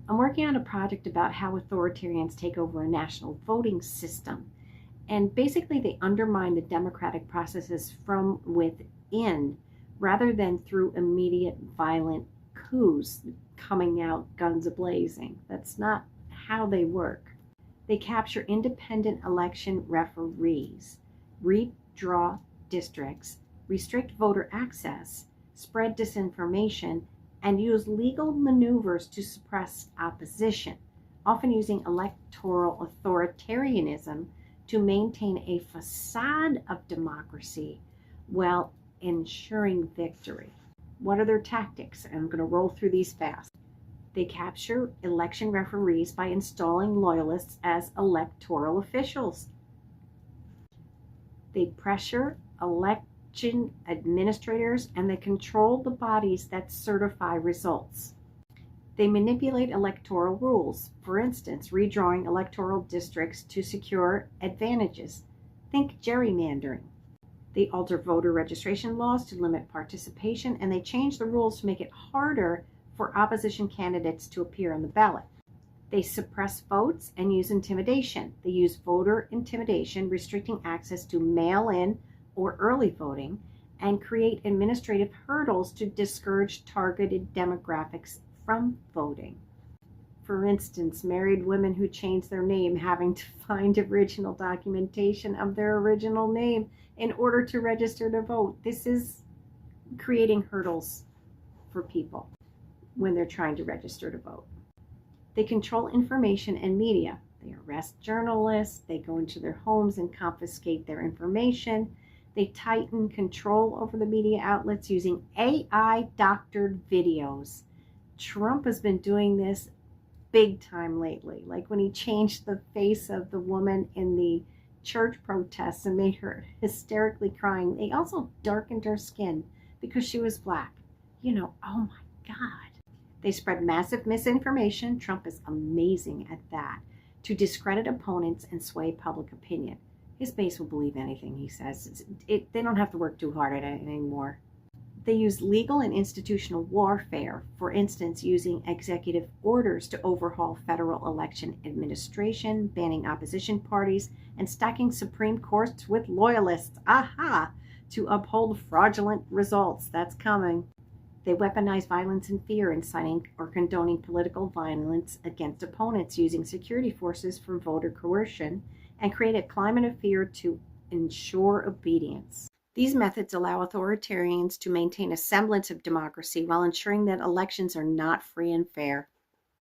I'm working on a project about how authoritarians take over a national voting system. And basically, they undermine the democratic processes from within rather than through immediate violent coups coming out guns a-blazing. That's not how they work. They capture independent election referees, redraw districts, restrict voter access, spread disinformation, and use legal maneuvers to suppress opposition, often using electoral authoritarianism to maintain a facade of democracy while ensuring victory. What are their tactics? I'm going to roll through these fast. They capture election referees by installing loyalists as electoral officials. They pressure election administrators and they control the bodies that certify results. They manipulate electoral rules, for instance, redrawing electoral districts to secure advantages. Think gerrymandering. They alter voter registration laws to limit participation, and they change the rules to make it harder for opposition candidates to appear on the ballot. They suppress votes and use intimidation. They use voter intimidation, restricting access to mail-in or early voting, and create administrative hurdles to discourage targeted demographics from voting. For instance, married women who change their name having to find original documentation of their original name in order to register to vote. This is creating hurdles for people when they're trying to register to vote. They control information and media. They arrest journalists, they go into their homes and confiscate their information. They tighten control over the media outlets using AI doctored videos. Trump has been doing this big time lately, like when he changed the face of the woman in the church protests and made her hysterically crying. They also darkened her skin because she was black. Oh my God. They spread massive misinformation. Trump is amazing at that, to discredit opponents and sway public opinion. His base will believe anything he says. They don't have to work too hard at it anymore. They use legal and institutional warfare, for instance, using executive orders to overhaul federal election administration, banning opposition parties, and stacking Supreme Courts with loyalists, to uphold fraudulent results. That's coming. They weaponize violence and fear, inciting or condoning political violence against opponents, using security forces for voter coercion, and create a climate of fear to ensure obedience. These methods allow authoritarians to maintain a semblance of democracy while ensuring that elections are not free and fair.